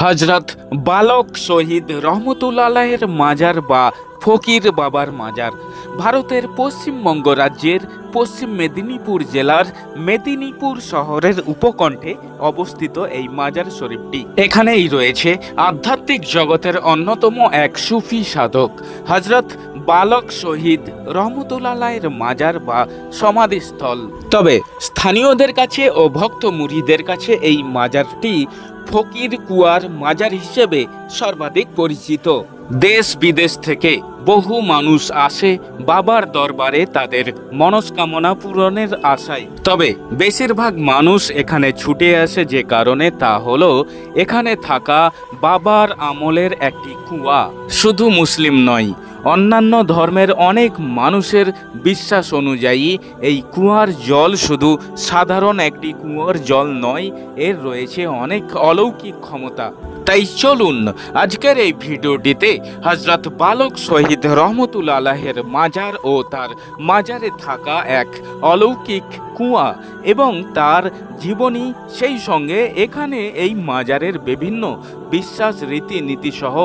হজরত বালক শহীদ রহমতুল্লাহের মাজার বা ফকির বাবার মাজার ভারতের পশ্চিমবঙ্গ রাজ্যের পশ্চিম মেদিনীপুর জেলার মেদিনীপুর শহরের উপকণ্ঠে অবস্থিত এই মাজার শরীফটি। এখানেই রয়েছে আধ্যাত্মিক জগতের অন্যতম এক সুফি সাধক হজরত বালক শহীদ রহমতুল্লাহের মাজার বা সমাধিস্থল। তবে স্থানীয়দের কাছে ও ভক্ত মুরিদের কাছে এই মাজারটি ফকির কুয়ার মাজার হিসেবে সর্বাধিক পরিচিত। দেশ বিদেশ থেকে বহু মানুষ আসে বাবার দরবারে তাদের মনস্কামনা পূরণের আশায়। তবে বেশিরভাগ মানুষ এখানে ছুটে আসে যে কারণে তা হলো এখানে থাকা বাবার আমলের একটি কুয়া। শুধু মুসলিম নয়, অন্যান্য ধর্মের অনেক মানুষের বিশ্বাস অনুযায়ী এই কুয়ার জল শুধু সাধারণ একটি কুয়ার জল নয়, এর রয়েছে অনেক অলৌকিক ক্ষমতা। তাই চলুন আজকের এই ভিডিওটিতে হজরত বালক শহীদ রহমতুল্লাহের মাজার ও তার মাজারে থাকা এক অলৌকিক কুয়া এবং তার জীবনী, সেই সঙ্গে এখানে এই মাজারের বিভিন্ন বিশ্বাস রীতিনীতি সহ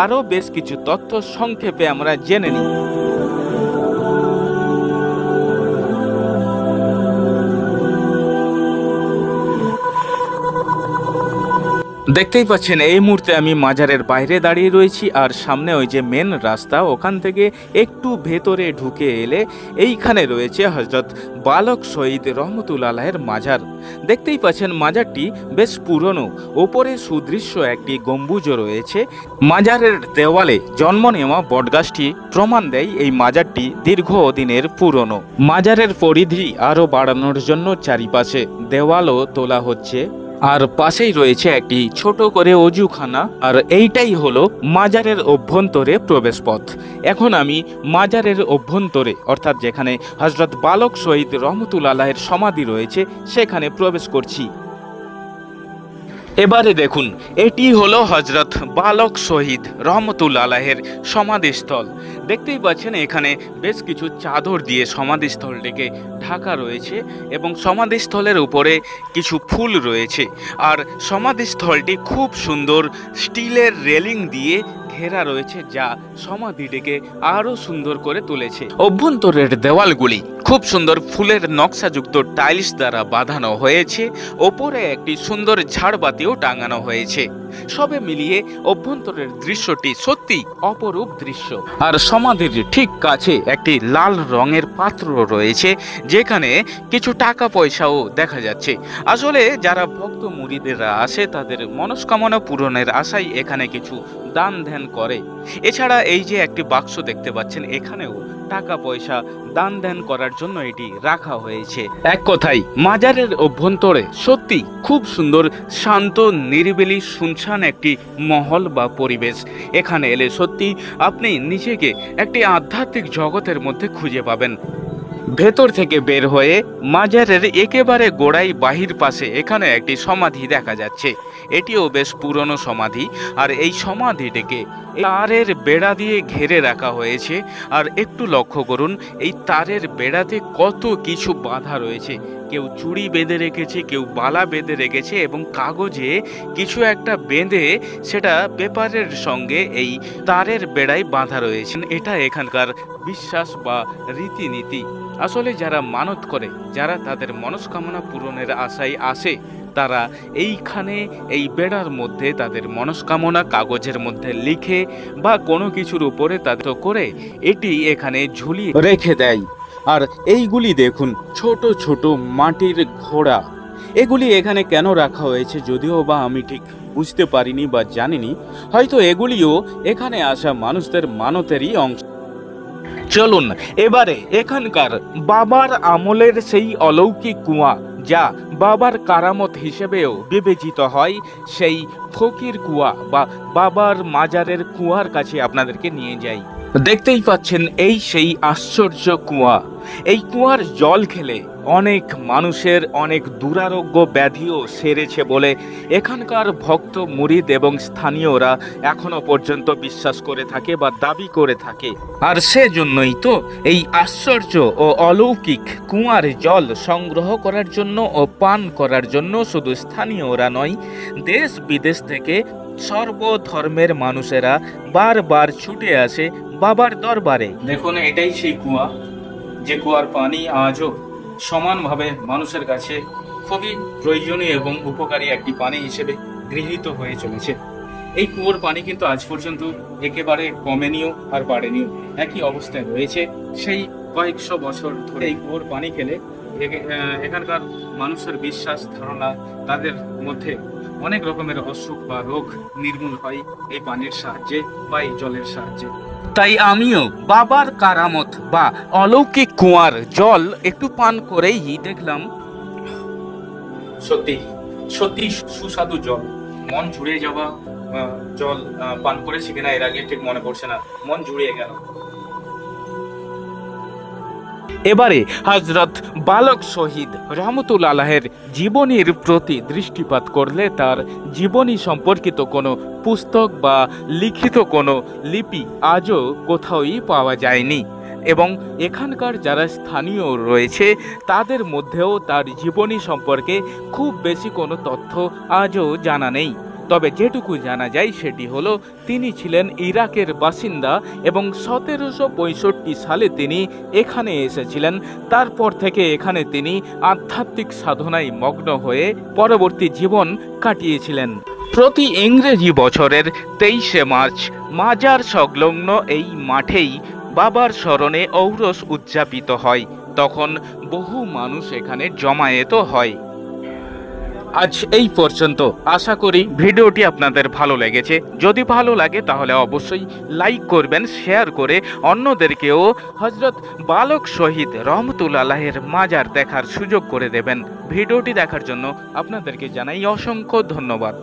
আরও বেশ কিছু তথ্য সংক্ষেপে আমরা জেনে নিই। দেখতেই পাচ্ছেন এই মুহূর্তে আমি মাজারের বাইরে দাঁড়িয়ে রয়েছি, আর সামনে ওই যে মেন রাস্তা, ওখান থেকে একটু ভেতরে ঢুকে এলে এইখানে রয়েছে হজরত বালক শহীদ রহমতুল্লাহের মাজার। দেখতেই পাচ্ছেন মাজারটি বেশ পুরনো, ওপরে সুদৃশ্য একটি গম্বুজও রয়েছে। মাজারের দেওয়ালে জন্ম নেওয়া বটগাছটি প্রমাণ দেয় এই মাজারটি দীর্ঘদিনের পুরনো। মাজারের পরিধি আরও বাড়ানোর জন্য চারিপাশে দেওয়ালও তোলা হচ্ছে, আর পাশেই রয়েছে একটি ছোট করে অজুখানা, আর এইটাই হলো মাজারের অভ্যন্তরে প্রবেশপথ। এখন আমি মাজারের অভ্যন্তরে অর্থাৎ যেখানে হজরত বালক শহীদ রহমতুল্লাহের সমাধি রয়েছে সেখানে প্রবেশ করছি। এবারে দেখুন, এটি হলো হজরত বালক শহীদ রহমতুল্লাহের সমাধিস্থল। দেখতেই পাচ্ছেন এখানে বেশ কিছু চাদর দিয়ে সমাধিস্থলটিকে ঢাকা রয়েছে এবং সমাধিস্থলের উপরে কিছু ফুল রয়েছে, আর সমাধিস্থলটি খুব সুন্দর স্টিলের রেলিং দিয়ে ঘেরা রয়েছে, যা সমাধিটিকে আরও সুন্দর করে তুলেছে। অভ্যন্তরের দেওয়ালগুলি খুব সুন্দর ফুলের নকশাযুক্ত টাইলস দ্বারা বাঁধানো হয়েছে, ওপরে একটি সুন্দর ঝাড়বাতিও টাঙানো হয়েছে। সবে মিলিয়ে অভ্যন্তরের দৃশ্যটি সত্যি অপরূপ দৃশ্য। আর সমাধির ঠিক কাছে একটি লাল রঙের পাত্র রয়েছে, যেখানে কিছু টাকা পয়সাও দেখা যাচ্ছে। আসলে যারা ভক্ত মুরিদেরা আসে তাদের মনস্কামনা পূরণের আশায় এখানে কিছু দান ধ্যান করে। এছাড়া এই যে একটি বাক্স দেখতে পাচ্ছেন, এখানেও টাকা পয়সা দান ধ্যান করার জন্য এটি রাখা হয়েছে। এক কথায় মাজারের অভ্যন্তরে সত্যি খুব সুন্দর, শান্ত, নিরিবিলি, শুনশান একটি মহল বা পরিবেশ। এখানে এলে সত্যি আপনি নিজেকে একটি আধ্যাত্মিক জগতের মধ্যে খুঁজে পাবেন। ভেতর থেকে বের হয়ে মাজারের একেবারে গোড়ায় বাহির পাশে এখানে একটি সমাধি দেখা যাচ্ছে। এটিও বেশ পুরনো সমাধি, আর এই সমাধিটিকে তারের বেড়া দিয়ে ঘিরে রাখা হয়েছে। আর একটু লক্ষ্য করুন, এই তারের বেড়াতে কত কিছু বাঁধা রয়েছে। কেউ চুড়ি বেঁধে রেখেছে, কেউ বালা বেঁধে রেখেছে এবং কাগজে কিছু একটা বেঁধে সেটা পেপারের সঙ্গে এই তারের বেড়ায় বাঁধা রয়েছে। এটা এখানকার বিশ্বাস বা রীতিনীতি। আসলে যারা মানত করে, যারা তাদের মনস্কামনা পূরণের আশায় আসে, তারা এইখানে এই বেড়ার মধ্যে তাদের মনস্কামনা কাগজের মধ্যে লিখে বা কোনো কিছুর উপরে তাদের করে এটি এখানে ঝুলিয়ে রেখে দেয়। আর এইগুলি দেখুন, ছোট ছোট মাটির ঘোড়া। এগুলি এখানে কেন রাখা হয়েছে যদিও বা আমি ঠিক বুঝতে পারিনি বা জানিনি, হয়তো এগুলিও এখানে আসা মানুষদের মানতেরই অংশ। চলুন এবারে এখানকার বাবার আমলের সেই অলৌকিক কুয়া, যা বাবার কারামত হিসেবেও বিবেচিত হয়, সেই ফকির কুয়া বা বাবার মাজারের কুয়ার কাছে আপনাদেরকে নিয়ে যাই। দেখতেই পাচ্ছেন এই সেই আশ্চর্য কুয়া। এই কুয়ার জল খেলে অনেক মানুষের অনেক দুরারোগ্য ব্যাধিও সেরেছে বলে এখানকার ভক্ত মুরিদ এবং স্থানীয়রা এখনো পর্যন্ত বিশ্বাস করে থাকে বা দাবি করে থাকে। আর সেজন্যই তো এই আশ্চর্য ও অলৌকিক কুয়ার জল সংগ্রহ করার জন্য ও পান করার জন্য শুধু স্থানীয়রা নয়, দেশ বিদেশ থেকে সর্বধর্মের মানুষেরা বারবার ছুটে আসে বাবার দরবারে। দেখুন, এটাই সেই কুয়া, যে কুয়ার পানি আজও সমানভাবে মানুষের কাছে খুবই প্রয়োজনীয় এবং উপকারী একটি পানি হিসেবে গৃহীত হয়ে চলেছে। এই কুয়োর পানি কিন্তু আজ পর্যন্ত একেবারে কমেনিও আর বাড়েনিও, একই অবস্থায় রয়েছে। সেই কয়েকশো বছর ধরে এই কুয়োর পানি খেলে এখানকার মানুষের বিশ্বাস ধারণা, তাদের মধ্যে অনেক রকমের অসুখ বা রোগ নির্মূল হয় এই পানির সাহায্যে বা এই জলের সাহায্যে। তাই আমিও বাবার কারামত বা অলৌকিক কুয়ার জল একটু পান করেই দেখলাম, সত্যি সত্যি সুস্বাদু জল। মন জুড়িয়ে যাওয়া জল পান করেছি কিনা এর আগে ঠিক মনে পড়ছে না, মন জুড়িয়ে গেল। এবারে হযরত বালক শহীদ রহমতুল্লাহ আলাইহির জীবনীর প্রতি দৃষ্টিপাত করলে তার জীবনী সম্পর্কিত কোনো পুস্তক বা লিখিত কোনো লিপি আজও কোথাওই পাওয়া যায়নি, এবং এখানকার যারা স্থানীয় রয়েছে তাদের মধ্যেও তার জীবনী সম্পর্কে খুব বেশি কোনো তথ্য আজও জানা নেই। তবে যেটুকু জানা যায় সেটি হলো, তিনি ছিলেন ইরাকের বাসিন্দা এবং 1765 সালে তিনি এখানে এসেছিলেন। তারপর থেকে এখানে তিনি আধ্যাত্মিক সাধনায় মগ্ন হয়ে পরবর্তী জীবন কাটিয়েছিলেন। প্রতি ইংরেজি বছরের 23শে মার্চ মাজার সংলগ্ন এই মাঠেই বাবার স্মরণে ঔরস উদযাপিত হয়। তখন বহু মানুষ এখানে জমায়েত হয়। আজ এই পর্যন্ত। আশা করি ভিডিওটি আপনাদের ভালো লেগেছে। যদি ভালো লাগে তাহলে অবশ্যই লাইক করবেন, শেয়ার করে অন্যদেরকেও হযরত বালক শহীদ রহমতুল্লাহ আলাইহির মাজার দেখার সুযোগ করে দেবেন। ভিডিওটি দেখার জন্য আপনাদেরকে জানাই অসংখ্য ধন্যবাদ।